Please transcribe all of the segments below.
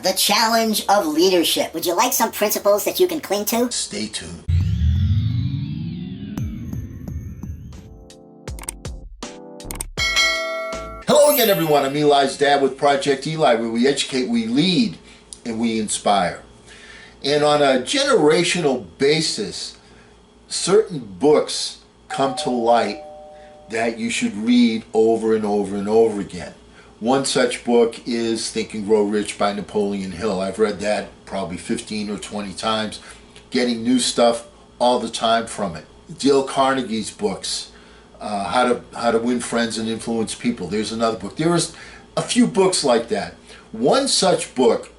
the challenge of leadership. Would you like some principles that you can cling to? Stay tuned. Hello again, everyone. I'm Eli's dad with Project Eli, where we educate, we lead, and we inspire. And on a generational basis, certain books come to light that you should read over and over and over again. One such book is Think and Grow Rich by Napoleon Hill. I've read that probably 15 or 20 times, getting new stuff all the time from it. Dale Carnegie's books, How to Win Friends and Influence People. There's another book. There was a few books like that. One such book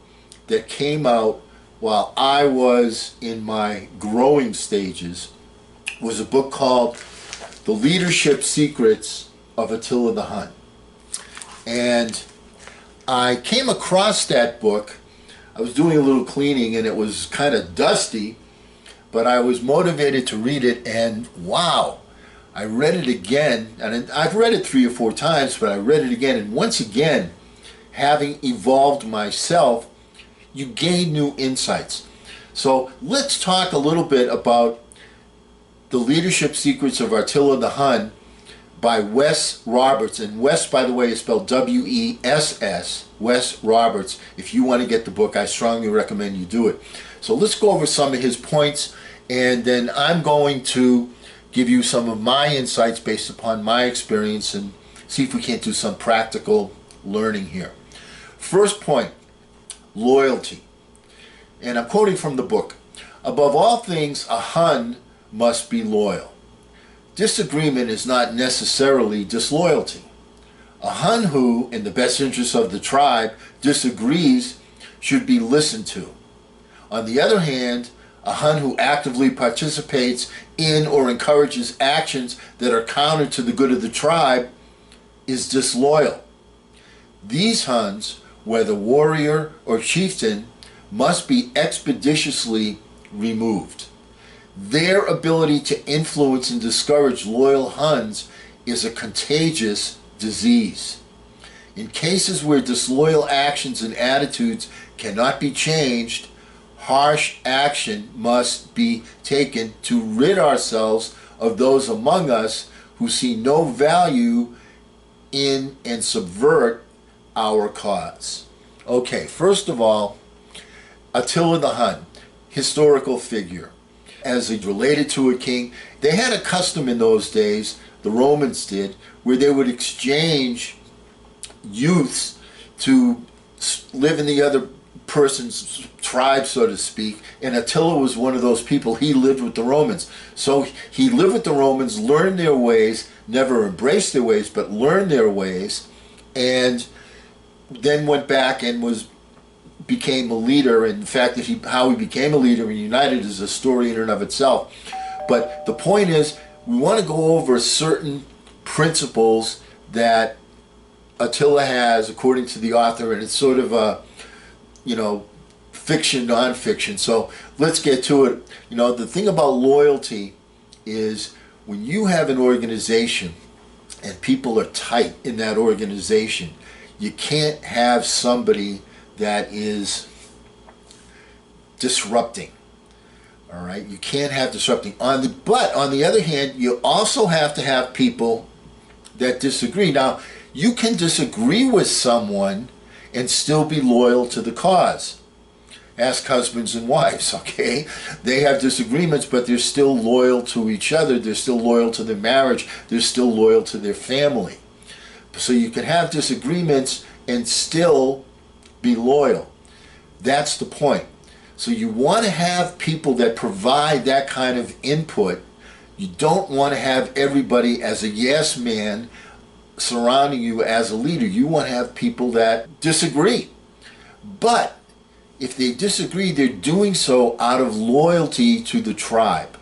that came out while I was in my growing stages was a book called The Leadership Secrets of Attila the Hun. And I came across that book. I was doing a little cleaning and it was kind of dusty, but I was motivated to read it, and wow, I read it again. And I've read it 3 or 4 times, but I read it again, and once again, having evolved myself, you gain new insights. So let's talk a little bit about The Leadership Secrets of Attila the Hun by Wess Roberts. And Wess, by the way, is spelled W-E-S-S, Wess Roberts. If you want to get the book, I strongly recommend you do it. So let's go over some of his points, and then I'm going to give you some of my insights based upon my experience and see if we can't do some practical learning here. First point, loyalty. And I'm quoting from the book. Above all things, a Hun must be loyal. Disagreement is not necessarily disloyalty. A Hun who, in the best interest of the tribe, disagrees should be listened to. On the other hand, a Hun who actively participates in or encourages actions that are counter to the good of the tribe is disloyal. These Huns, whether warrior or chieftain, must be expeditiously removed. Their ability to influence and discourage loyal Huns is a contagious disease. In cases where disloyal actions and attitudes cannot be changed, harsh action must be taken to rid ourselves of those among us who see no value in and subvert our cause. Okay, first of all, Attila the Hun, historical figure. As he related to a king, they had a custom in those days, the Romans did, where they would exchange youths to live in the other person's tribe, so to speak, and Attila was one of those people. He lived with the Romans. So he lived with the Romans, learned their ways, never embraced their ways, but learned their ways, and then went back and became a leader. And in fact, how he became a leader and united is a story in and of itself. But the point is, we want to go over certain principles that Attila has, according to the author, and it's sort of a, fiction, non-fiction. So let's get to it. The thing about loyalty is when you have an organization and people are tight in that organization, you can't have somebody that is disrupting. All right, you can't have disrupting. But on the other hand, you also have to have people that disagree. Now, you can disagree with someone and still be loyal to the cause. Ask husbands and wives, okay? They have disagreements, but they're still loyal to each other. They're still loyal to their marriage. They're still loyal to their family. So you can have disagreements and still be loyal. That's the point. So you want to have people that provide that kind of input. You don't want to have everybody as a yes man surrounding you as a leader. You want to have people that disagree. But if they disagree, they're doing so out of loyalty to the tribe.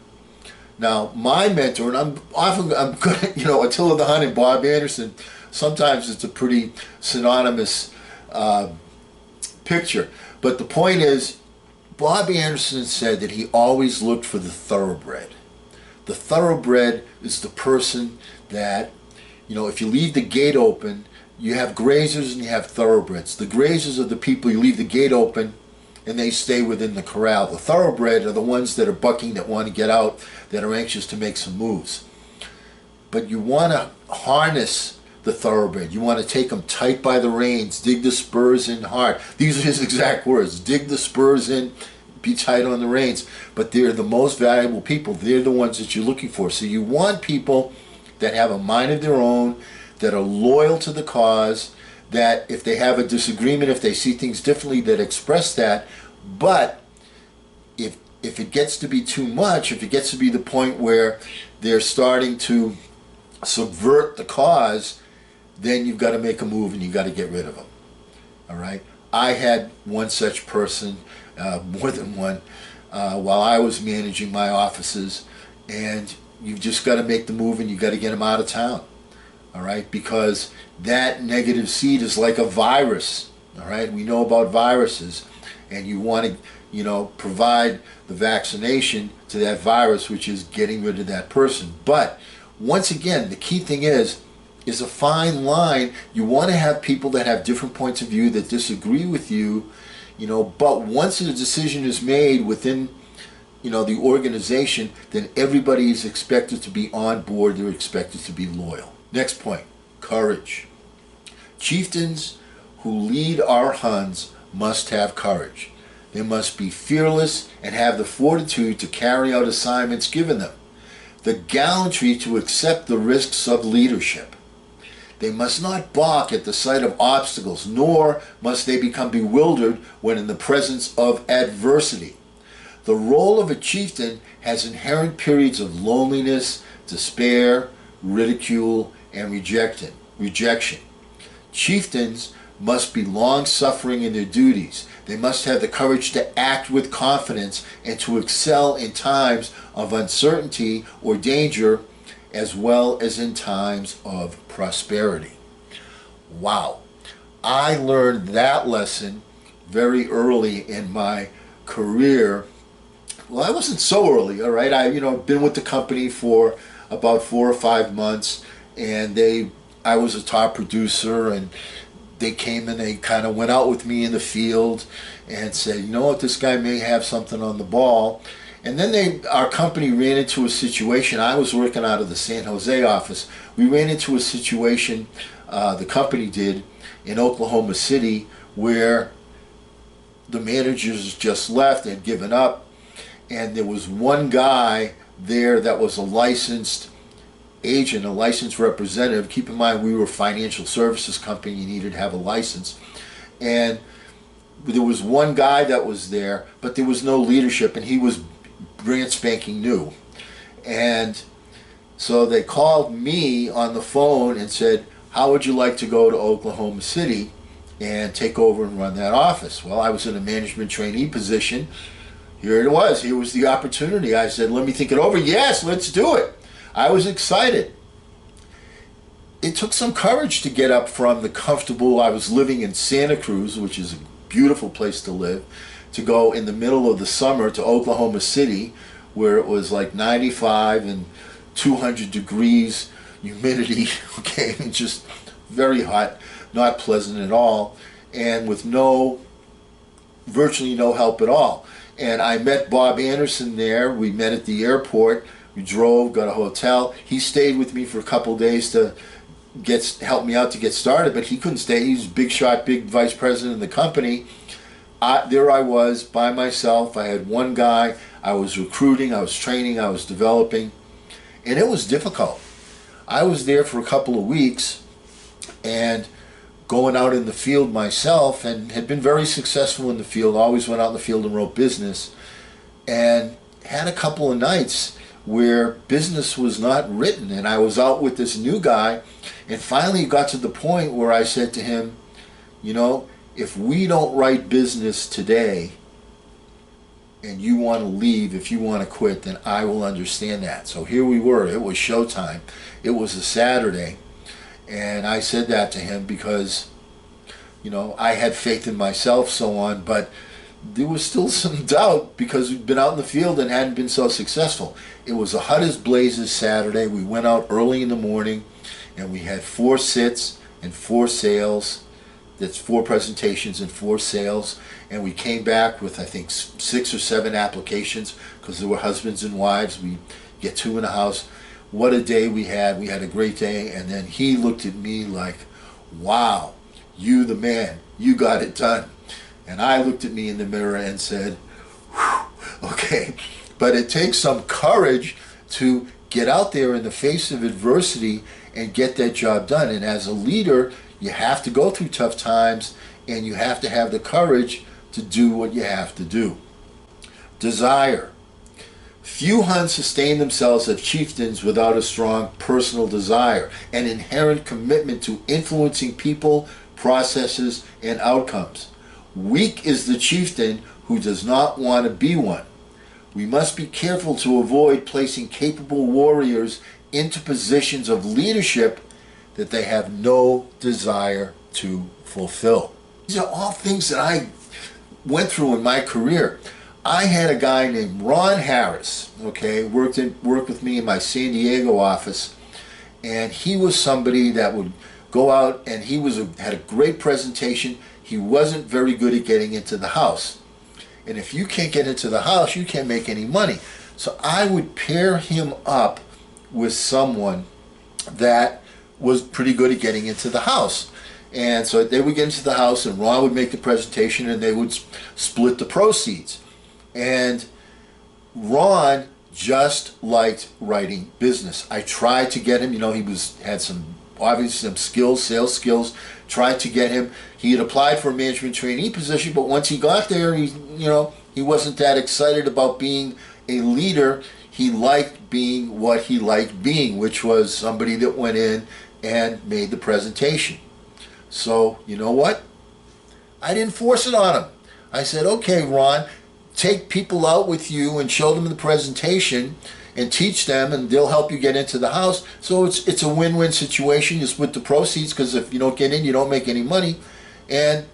Now, my mentor, and I'm good at, Attila the Hun and Bob Anderson, sometimes it's a pretty synonymous picture. But the point is, Bob Anderson said that he always looked for the thoroughbred. The thoroughbred is the person that, if you leave the gate open, you have grazers and you have thoroughbreds. The grazers are the people you leave the gate open and they stay within the corral. The thoroughbred are the ones that are bucking, that want to get out, that are anxious to make some moves. But you want to harness the thoroughbred. You want to take them tight by the reins, dig the spurs in hard. These are his exact words. Dig the spurs in, be tight on the reins. But they're the most valuable people. They're the ones that you're looking for. So you want people that have a mind of their own, that are loyal to the cause, that if they have a disagreement, if they see things differently, that express that. But if it gets to be too much, if it gets to be the point where they're starting to subvert the cause, then you've got to make a move and you've got to get rid of them. All right? I had one such person, more than one, while I was managing my offices, and you've just got to make the move and you've got to get them out of town. All right? Because that negative seed is like a virus. All right? We know about viruses, and you want to, provide the vaccination to that virus, which is getting rid of that person. But once again, the key thing is a fine line. You want to have people that have different points of view, that disagree with you, but once a decision is made within, the organization, then everybody is expected to be on board. They're expected to be loyal. Next point, courage. Chieftains who lead our Huns must have courage. They must be fearless and have the fortitude to carry out assignments given them, the gallantry to accept the risks of leadership. They must not balk at the sight of obstacles, nor must they become bewildered when in the presence of adversity. The role of a chieftain has inherent periods of loneliness, despair, ridicule, and rejection. Chieftains must be long-suffering in their duties. They must have the courage to act with confidence and to excel in times of uncertainty or danger, as well as in times of prosperity. Wow. I learned that lesson very early in my career. Well, I wasn't so early, all right? I've been with the company for about 4 or 5 months, and I was a top producer, and they came and they kind of went out with me in the field and said, you know what, this guy may have something on the ball. And then our company ran into a situation. I was working out of the San Jose office. We ran into a situation, the company did, in Oklahoma City, where the managers just left and given up. And there was one guy there that was a licensed agent, a licensed representative. Keep in mind, we were a financial services company. You needed to have a license. And there was one guy that was there, but there was no leadership, and he was brand spanking new. And so they called me on the phone and said, how would you like to go to Oklahoma City and take over and run that office? Well, I was in a management trainee position. Here it was. Here was the opportunity. I said, let me think it over. Yes, let's do it. I was excited. It took some courage to get up from the comfortable, I was living in Santa Cruz, which is a beautiful place to live, to go in the middle of the summer to Oklahoma City, where it was like 95 and 200 degrees, humidity, okay, and just very hot, not pleasant at all, and with virtually no help at all. And I met Bob Anderson there. We met at the airport. We drove, got a hotel. He stayed with me for a couple of days to help me out to get started, but he couldn't stay. He's big shot, big vice president of the company. There I was by myself. I had one guy. I was recruiting, I was training, I was developing, and it was difficult. I was there for a couple of weeks and going out in the field myself, and had been very successful in the field. Always went out in the field and wrote business, and had a couple of nights where business was not written, and I was out with this new guy, and finally got to the point where I said to him, if we don't write business today and you want to leave, if you want to quit, then I will understand that. So here we were. It was showtime. It was a Saturday, and I said that to him because I had faith in myself, so on, but there was still some doubt because we'd been out in the field and hadn't been so successful. It was a hot as blazes Saturday. We went out early in the morning, and we had 4 sits and 4 sales. That's 4 presentations and 4 sales. And we came back with, I think, 6 or 7 applications because there were husbands and wives. We get 2 in the house. What a day we had. We had a great day. And then he looked at me like, wow, you the man. You got it done. And I looked at me in the mirror and said, okay. But it takes some courage to get out there in the face of adversity and get that job done. And as a leader, you have to go through tough times, and you have to have the courage to do what you have to do. Desire. Few Huns sustain themselves as chieftains without a strong personal desire, an inherent commitment to influencing people, processes, and outcomes. Weak is the chieftain who does not want to be one. We must be careful to avoid placing capable warriors into positions of leadership that they have no desire to fulfill. These are all things that I went through in my career. I had a guy named Ron Harris, okay, worked with me in my San Diego office, and he was somebody that would go out, and he had a great presentation. He wasn't very good at getting into the house. And if you can't get into the house, you can't make any money. So I would pair him up with someone that was pretty good at getting into the house. And so they would get into the house, and Ron would make the presentation, and they would split the proceeds. And Ron just liked writing business. I tried to get him, he had obviously some skills, sales skills, tried to get him. He had applied for a management trainee position, but once he got there, he wasn't that excited about being a leader. He liked being what he liked being, which was somebody that went in and made the presentation. So, you know what? I didn't force it on him. I said, okay, Ron, take people out with you and show them the presentation and teach them, and they'll help you get into the house. So it's a win-win situation. You split the proceeds, because if you don't get in, you don't make any money. And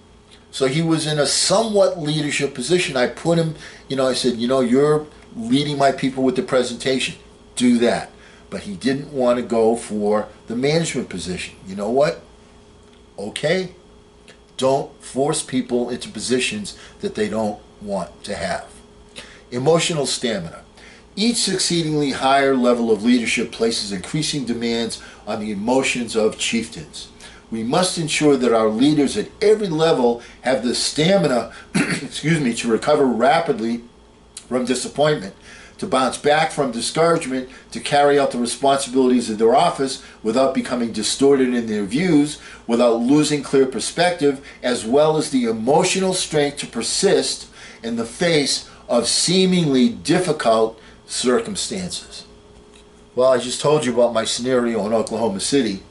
so he was in a somewhat leadership position. I put him, I said, you're leading my people with the presentation. Do that. But he didn't want to go for the management position. You know what? Okay. Don't force people into positions that they don't want to have. Emotional stamina. Each succeedingly higher level of leadership places increasing demands on the emotions of chieftains. We must ensure that our leaders at every level have the stamina to recover rapidly from disappointment, to bounce back from discouragement, to carry out the responsibilities of their office without becoming distorted in their views, without losing clear perspective, as well as the emotional strength to persist in the face of seemingly difficult circumstances. Well, I just told you about my scenario in Oklahoma City.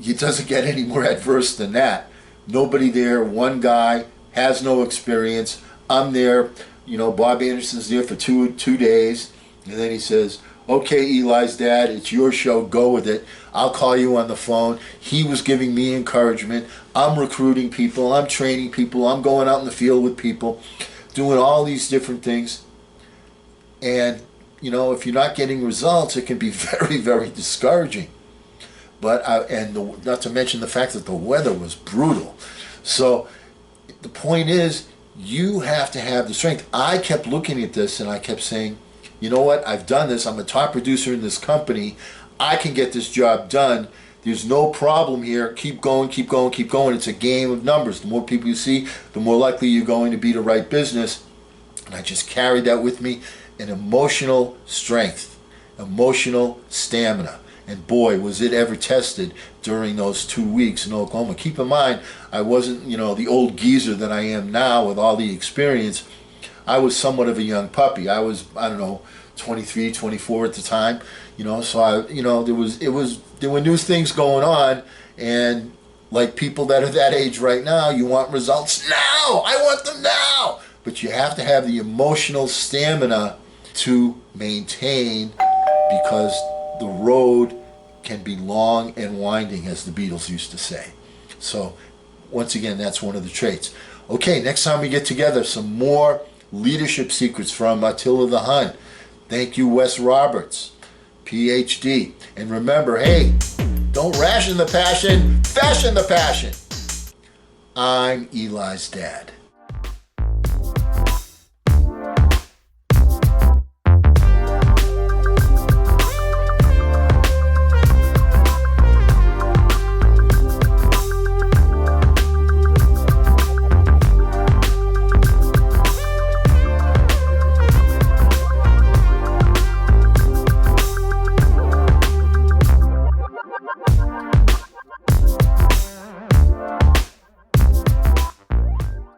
It doesn't get any more adverse than that. Nobody there, one guy, has no experience. I'm there, Bob Anderson's there for two days, and then he says, okay, Eli's dad, it's your show, go with it. I'll call you on the phone. He was giving me encouragement. I'm recruiting people, I'm training people, I'm going out in the field with people, doing all these different things. And, if you're not getting results, it can be very, very discouraging. But not to mention the fact that the weather was brutal. So the point is, you have to have the strength. I kept looking at this and I kept saying, you know what, I've done this. I'm a top producer in this company. I can get this job done. There's no problem here. Keep going, keep going, keep going. It's a game of numbers. The more people you see, the more likely you're going to be to write business. And I just carried that with me. An emotional strength, emotional stamina. And boy, was it ever tested during those 2 weeks in Oklahoma. Keep in mind, I wasn't, the old geezer that I am now with all the experience. I was somewhat of a young puppy. I was, 23, 24 at the time. So there were new things going on, and like people that are that age right now, you want results now. I want them now. But you have to have the emotional stamina to maintain, because the road can be long and winding, as the Beatles used to say. So, once again, that's one of the traits. Okay, next time we get together, some more leadership secrets from Attila the Hun. Thank you, Wess Roberts, PhD. And remember, hey, Don't ration the passion, fashion the passion. I'm Eli's dad.